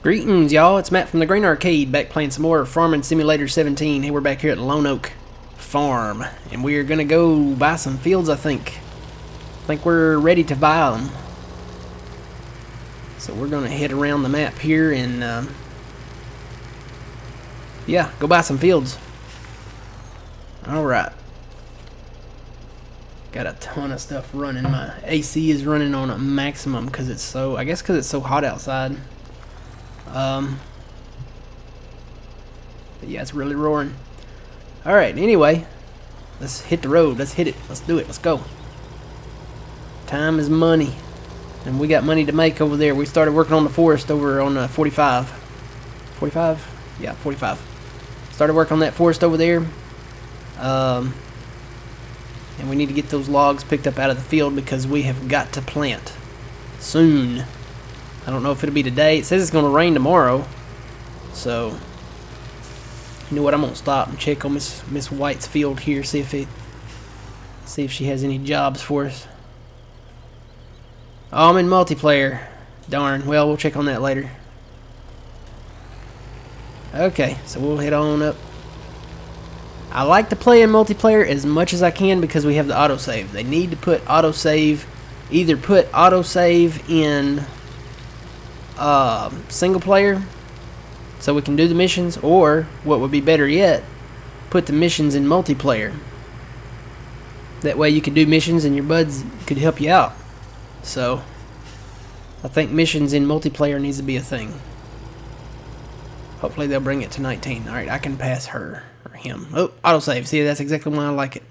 Greetings, y'all. It's Matt from the Green Arcade, back playing some more Farming Simulator 17. Hey, we're back here at Lone Oak Farm, and we are gonna go buy some fields. I think we're ready to buy them. So we're gonna head around the map here and yeah, go buy some fields. All right. Got a ton of stuff running. My AC is running on a maximum because it's so. I guess because it's so hot outside. But yeah, it's really roaring. Alright, anyway, let's hit the road. Let's hit it. Let's do it. Let's go. Time is money. And we got money to make over there. We started working on the forest over on 45. 45? Yeah, 45. Started working on that forest over there. And we need to get those logs picked up out of the field because we have got to plant soon. I don't know if it'll be today. It says it's going to rain tomorrow. So, you know what? I'm going to stop and check on Miss White's field here. See if she has any jobs for us. Oh, I'm in multiplayer. Darn. Well, we'll check on that later. Okay, so we'll head on up. I like to play in multiplayer as much as I can because we have the autosave. They need to put autosave. Either put autosave in single player so we can do the missions, or what would be better yet, put the missions in multiplayer. That way you could do missions and your buds could help you out. So I think missions in multiplayer needs to be a thing. Hopefully they'll bring it to 19. Alright, I can pass her or him. Oh, autosave. See, that's exactly why I like it.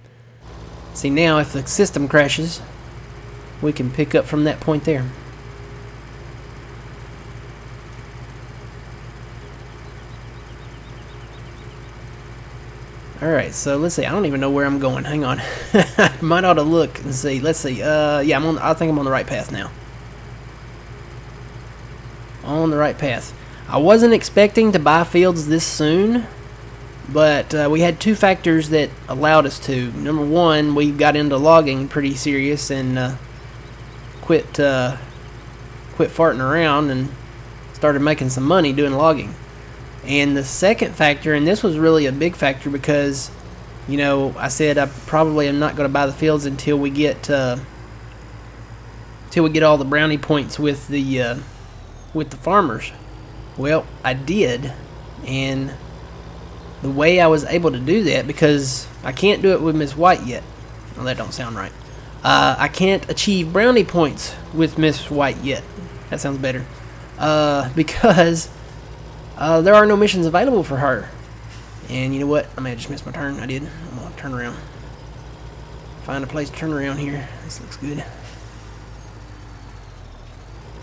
See, now if the system crashes, we can pick up from that point there. Alright, so let's see. I don't even know where I'm going. Hang on. Might ought to look and see. Let's see. Yeah, I think I'm on the right path now. On the right path. I wasn't expecting to buy fields this soon, but we had two factors that allowed us to. Number one, we got into logging pretty serious and quit farting around and started making some money doing logging. And the second factor, and this was really a big factor because, you know, I said I probably am not going to buy the fields until we get all the brownie points with the farmers. Well, I did, and the way I was able to do that, because I can't do it with Miss White yet. Well, that don't sound right. I can't achieve brownie points with Miss White yet. That sounds better. Because there are no missions available for her. And you know what? I may have just missed my turn. I did. I'm going to turn around. Find a place to turn around here. This looks good.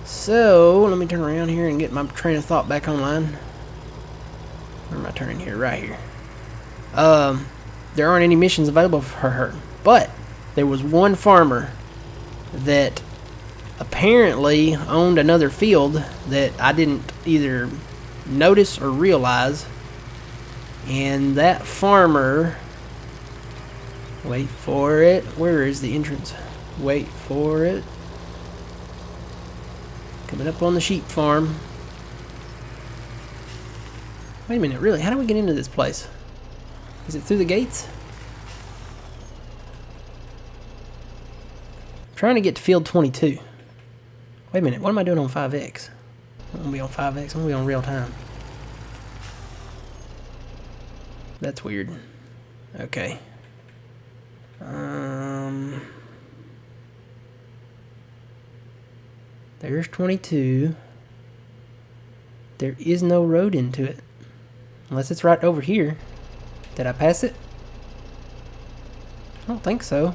So, let me turn around here and get my train of thought back online. Where am I turning here? Right here. There aren't any missions available for her. But there was one farmer that apparently owned another field that I didn't either notice or realize. And that farmer... Wait for it. Where is the entrance? Wait for it. Coming up on the sheep farm. Wait a minute, really? How do we get into this place? Is it through the gates? I'm trying to get to field 22. Wait a minute, what am I doing on 5X? I'm going to be on 5X, I'm going to be on real time. That's weird. Okay. There's 22. There is no road into it. Unless it's right over here. Did I pass it? I don't think so.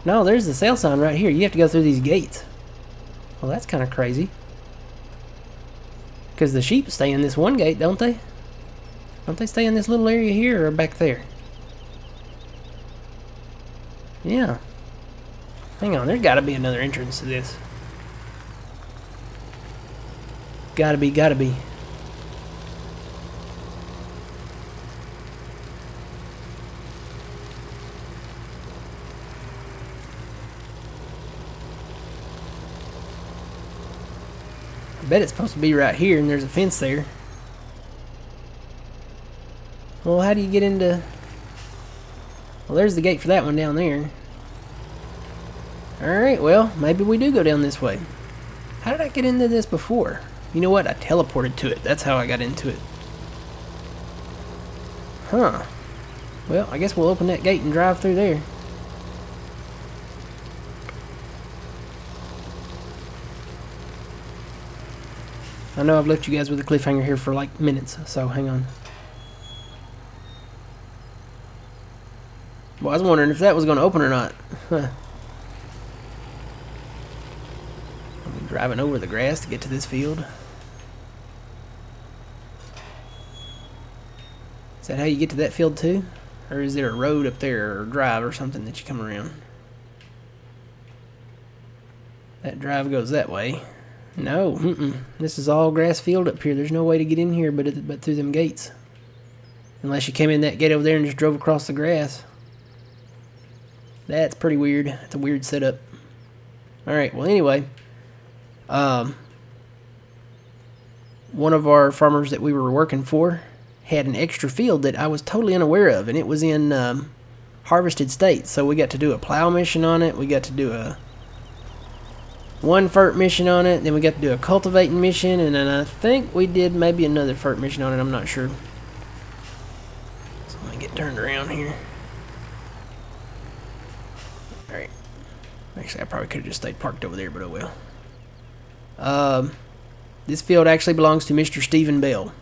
No, there's the sale sign right here. You have to go through these gates. Well, that's kind of crazy. Because the sheep stay in this one gate, don't they? Don't they stay in this little area here or back there? Yeah. Hang on, there's got to be another entrance to this. Gotta be. I bet it's supposed to be right here, and there's a fence there. Well, how do you get into... Well, there's the gate for that one down there. Alright, well, maybe we do go down this way. How did I get into this before? You know what? I teleported to it. That's how I got into it. Huh. Well, I guess we'll open that gate and drive through there. I know I've left you guys with a cliffhanger here for like minutes, so hang on. Well, I was wondering if that was going to open or not. Huh. I'm driving over the grass to get to this field. Is that how you get to that field too? Or is there a road up there or drive or something that you come around? That drive goes that way. No, this is all grass field up here. There's no way to get in here but through them gates. Unless you came in that gate over there and just drove across the grass. That's pretty weird. It's a weird setup. Alright, well anyway. One of our farmers that we were working for had an extra field that I was totally unaware of, and it was in harvested state. So we got to do a plow mission on it. We got to do a one FERT mission on it. Then we got to do a cultivating mission, and then I think we did maybe another FERT mission on it. I'm not sure. So let me get turned around here. Alright. Actually, I probably could have just stayed parked over there, but oh well. This field actually belongs to Mr. Stephen Bell.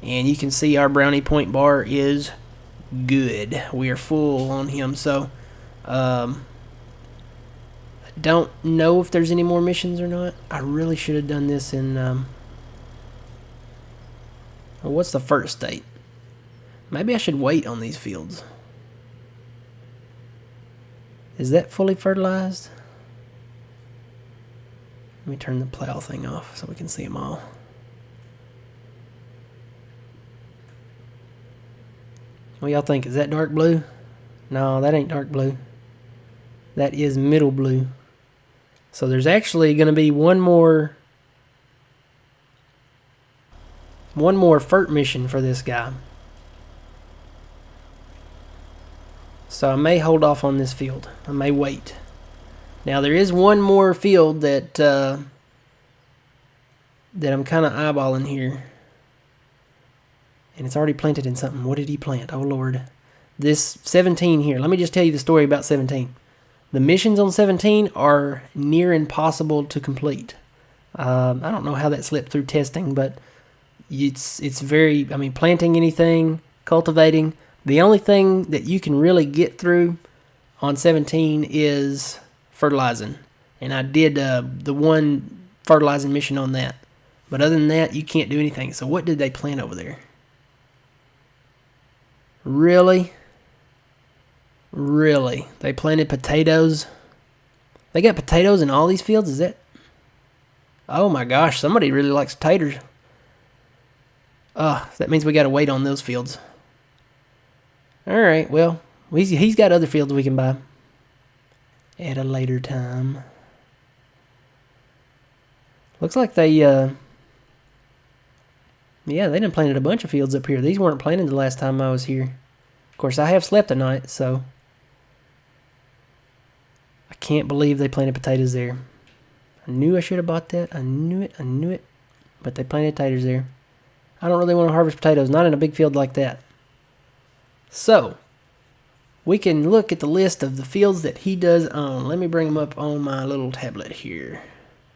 And you can see our brownie point bar is good. We are full on him. So, I don't know if there's any more missions or not. I really should have done this in... well, what's the first state? Maybe I should wait on these fields. Is that fully fertilized? Let me turn the plow thing off so we can see them all. What y'all think? Is that dark blue? No, that ain't dark blue. That is middle blue. So there's actually going to be one more FERT mission for this guy. So I may hold off on this field. I may wait. Now there is one more field that I'm kind of eyeballing here. And it's already planted in something. What did he plant? Oh, Lord. This 17 here. Let me just tell you the story about 17. The missions on 17 are near impossible to complete. I don't know how that slipped through testing, but it's very... I mean, planting anything, cultivating. The only thing that you can really get through on 17 is fertilizing. And I did the one fertilizing mission on that. But other than that, you can't do anything. So what did they plant over there? Really? Really? They planted potatoes? They got potatoes in all these fields? Is that... Oh my gosh, somebody really likes taters. That means we got to wait on those fields. Alright, well, he's got other fields we can buy at a later time. Looks like they, yeah, they done planted a bunch of fields up here. These weren't planted the last time I was here. Of course, I have slept a night, so I can't believe they planted potatoes there. I knew I should have bought that. I knew it. But they planted taters there. I don't really want to harvest potatoes, not in a big field like that. So, we can look at the list of the fields that he does own. Let me bring them up on my little tablet here,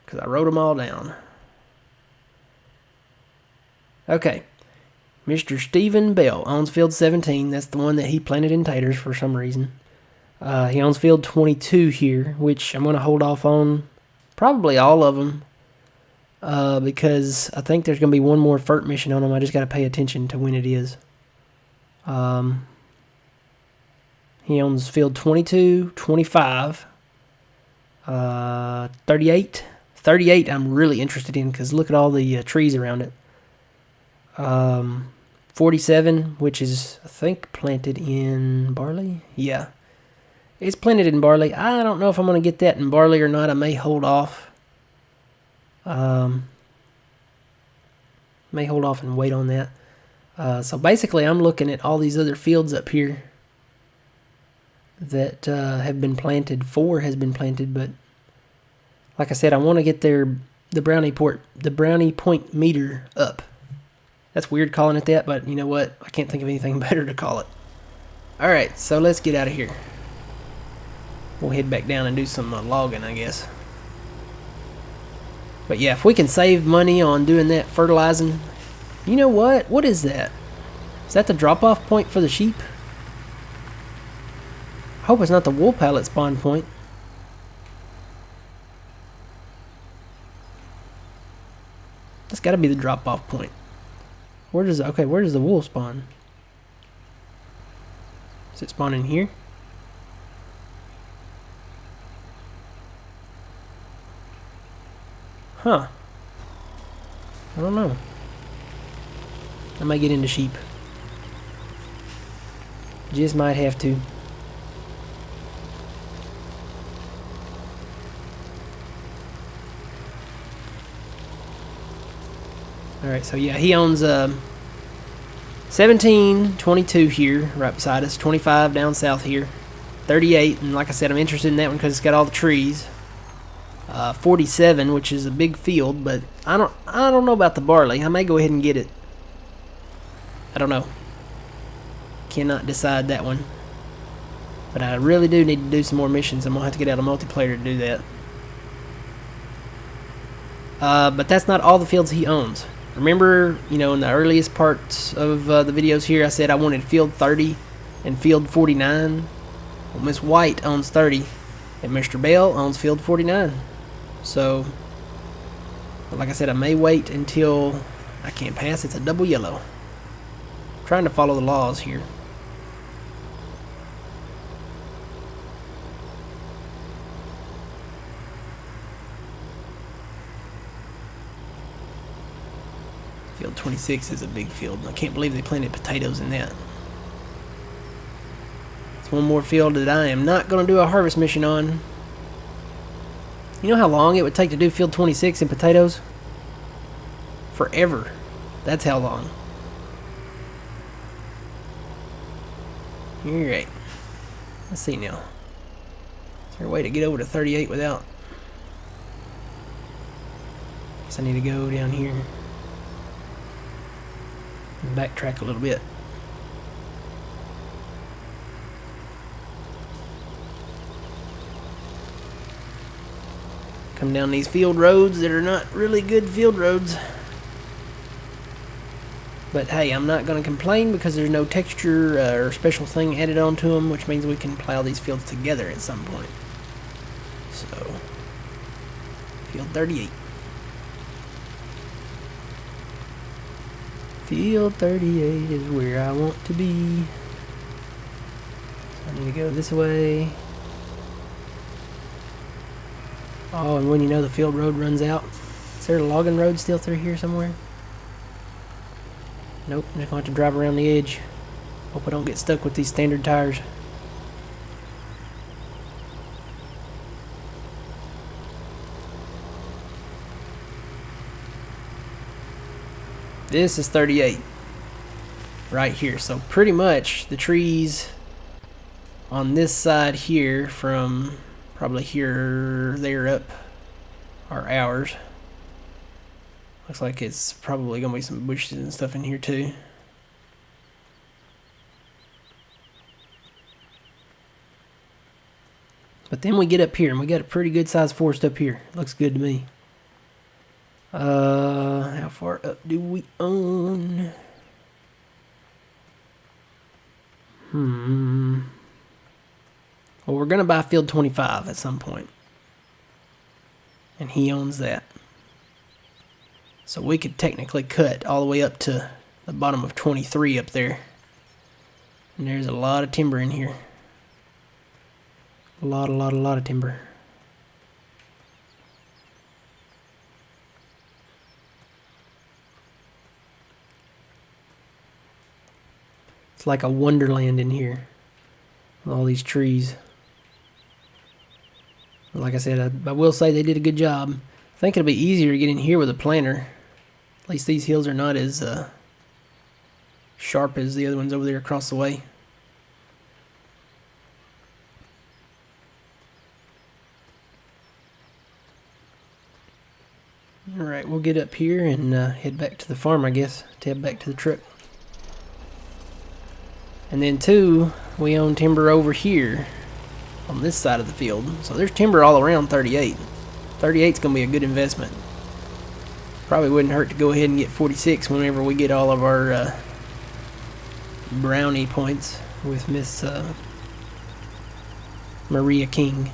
because I wrote them all down. Okay. Mr. Stephen Bell owns field 17. That's the one that he planted in taters for some reason. He owns field 22 here, which I'm going to hold off on probably all of them, because I think there's going to be one more FERT mission on them. I just got to pay attention to when it is. He owns field 22, 25, 38. 38 I'm really interested in because look at all the trees around it. 47, which is, I think, planted in barley. Yeah. It's planted in barley. I don't know if I'm going to get that in barley or not. I may hold off. May hold off and wait on that. So basically, I'm looking at all these other fields up here that have been planted. 4 has been planted, but like I said, I want to get the Brownie Point meter up. That's weird calling it that, but you know what? I can't think of anything better to call it. Alright, so let's get out of here. We'll head back down and do some logging, I guess. But yeah, if we can save money on doing that fertilizing. You know what? What is that? Is that the drop-off point for the sheep? I hope it's not the wool pallet spawn point. That's got to be the drop-off point. Where does the wool spawn? Is it spawn in here? Huh. I don't know. I might get into sheep. Just might have to. Alright, so yeah, he owns 17, 22 here, right beside us, 25 down south here, 38, and like I said, I'm interested in that one because it's got all the trees. 47, which is a big field, but I don't know about the barley. I may go ahead and get it. I don't know. Cannot decide that one. But I really do need to do some more missions. I'm gonna have to get out of multiplayer to do that. But that's not all the fields he owns. Remember, you know, in the earliest parts of the videos here, I said I wanted field 30 and field 49. Well, Miss White owns 30, and Mr. Bell owns field 49. So, like I said, I may wait until I can't pass. It's a double yellow. I'm trying to follow the laws here. Field 26 is a big field. I can't believe they planted potatoes in that. It's one more field that I am not going to do a harvest mission on. You know how long it would take to do field 26 in potatoes? Forever. That's how long. Alright. Let's see now. Is there a way to get over to 38 without? Guess I need to go down here and backtrack a little bit. Come down these field roads that are not really good field roads. But hey, I'm not going to complain because there's no texture or special thing added onto them, which means we can plow these fields together at some point. So, field 38. Field 38 is where I want to be. So I need to go this way. Oh, and when you know the field road runs out. Is there a logging road still through here somewhere? Nope, I'm just going to have to drive around the edge. Hope I don't get stuck with these standard tires. This is 38. Right here. So pretty much the trees on this side here from probably here, there, up are ours. Looks like it's probably going to be some bushes and stuff in here too. But then we get up here and we got a pretty good sized forest up here. Looks good to me. How far up do we own? Well, we're going to buy field 25 at some point. And he owns that. So we could technically cut all the way up to the bottom of 23 up there. And there's a lot of timber in here. A lot of timber. It's like a wonderland in here. With all these trees. Like I said, I will say they did a good job. I think it'll be easier to get in here with a planter. At least these hills are not as sharp as the other ones over there across the way. Alright, we'll get up here and head back to the farm, I guess. Tab back to the truck. And then too, we own timber over here on this side of the field. So there's timber all around 38. 38's going to be a good investment. Probably wouldn't hurt to go ahead and get 46 whenever we get all of our brownie points with Miss Maria King.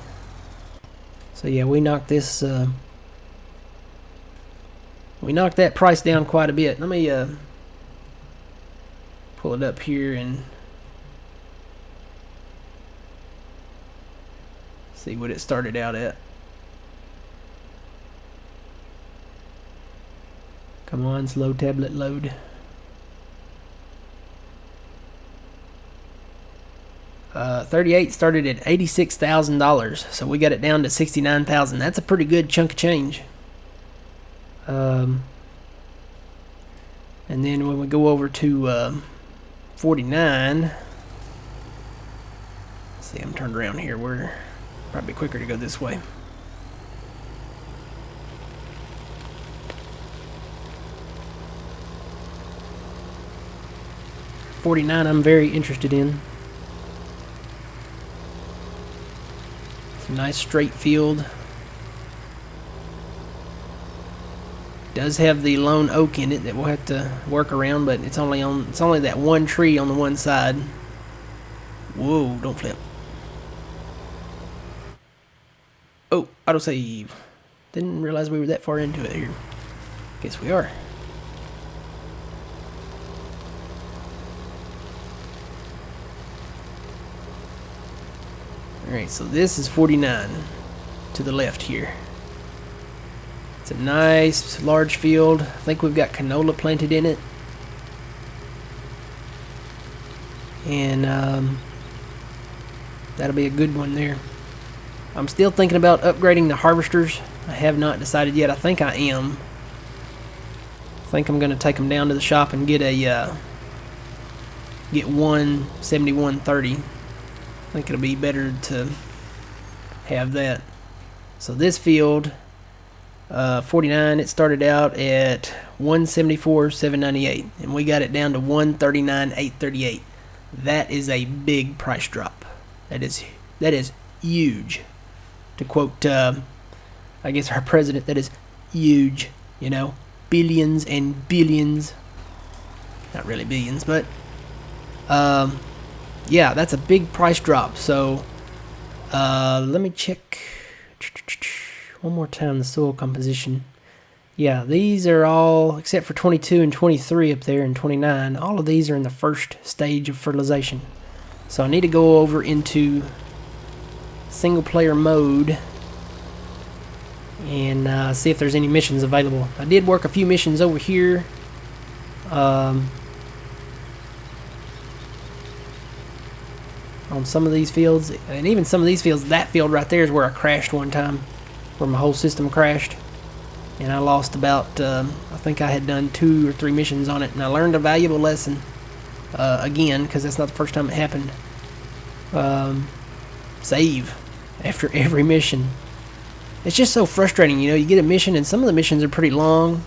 So yeah, we knocked this... we knocked that price down quite a bit. Let me pull it up here and see what it started out at. Come on, slow tablet load. $38 started at $86,000, so we got it down to $69,000. That's a pretty good chunk of change. And then when we go over to 49, let's see, I'm turned around here. We're probably quicker to go this way. $49 I'm very interested in. It's a nice straight field. Does have the lone oak in it that we'll have to work around, but it's only that one tree on the one side. Whoa, don't flip. Oh, autosave. Didn't realize we were that far into it here. Guess we are. Alright, so this is 49 to the left here. It's a nice large field. I think we've got canola planted in it. And that'll be a good one there. I'm still thinking about upgrading the harvesters. I have not decided yet. I think I am. I think I'm going to take them down to the shop and get one 7130. I think it'll be better to have that. So this field, 49, it started out at 174,798, and we got it down to 139,838. That is a big price drop. That is huge. To quote, I guess our president, that is huge. You know, billions and billions. Not really billions, but yeah, that's a big price drop. So let me check one more time the soil composition. Yeah, these are all, except for 22 and 23 up there and 29, all of these are in the first stage of fertilization. So I need to go over into single player mode and see if there's any missions available. I did work a few missions over here. On some of these fields, and even some of these fields. That field right there is where I crashed one time, where my whole system crashed, and I lost about I think I had done 2 or 3 missions on it, and I learned a valuable lesson again, because that's not the first time it happened. Save after every mission. It's just so frustrating, you know. You get a mission, and some of the missions are pretty long,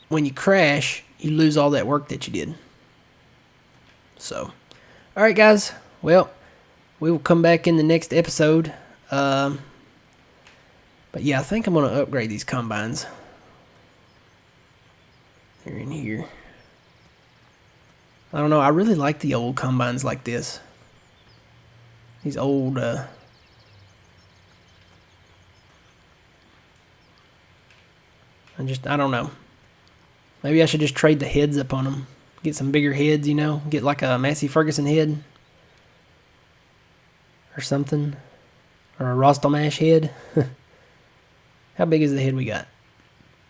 when you crash, you lose all that work that you did. So, alright guys, well, we will come back in the next episode. But yeah, I think I'm going to upgrade these combines. They're in here. I don't know, I really like the old combines like this. These old, I don't know. Maybe I should just trade the heads up on them. Get some bigger heads, you know. Get like a Massey Ferguson head. Or something. Or a Rostelmash head. How big is the head we got?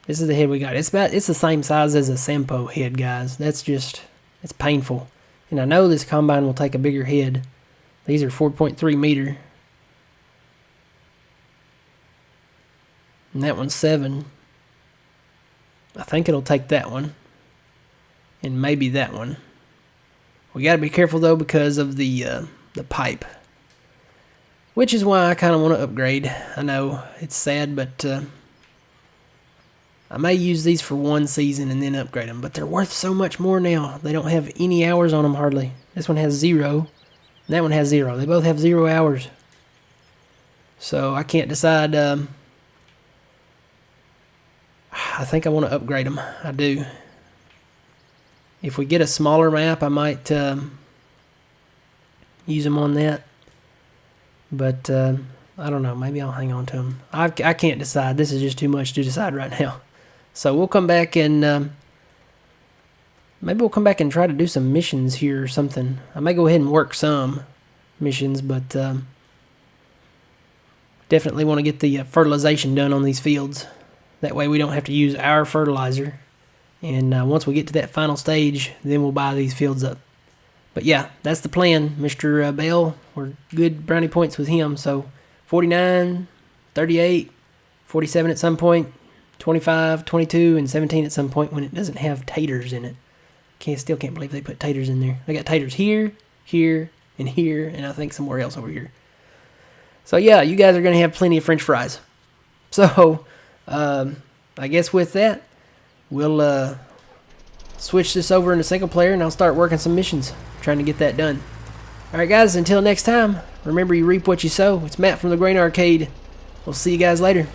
This is the head we got. It's the same size as a Sampo head, guys. That's just, it's painful. And I know this combine will take a bigger head. These are 4.3 meter. And that one's 7. I think it'll take that one. And maybe that one. We got to be careful though because of the pipe. Which is why I kind of want to upgrade. I know it's sad, but I may use these for one season and then upgrade them. But they're worth so much more now. They don't have any hours on them hardly. This one has 0. And that one has 0. They both have 0 hours. So I can't decide. I think I want to upgrade them. I do. If we get a smaller map, I might use them on that. But I don't know. Maybe I'll hang on to them. I can't decide. This is just too much to decide right now. So we'll come back and maybe we'll come back and try to do some missions here or something. I may go ahead and work some missions, but definitely want to get the fertilization done on these fields. That way we don't have to use our fertilizer. And once we get to that final stage, then we'll buy these fields up. But yeah, that's the plan, Mr. Bell. We're good brownie points with him. So 49, 38, 47 at some point, 25, 22, and 17 at some point when it doesn't have taters in it. Still can't believe they put taters in there. They got taters here, here, and here, and I think somewhere else over here. So yeah, you guys are going to have plenty of French fries. So I guess with that, we'll switch this over into single player, and I'll start working some missions, trying to get that done. Alright guys, until next time, remember you reap what you sow. It's Matt from the Grain Arcade. We'll see you guys later.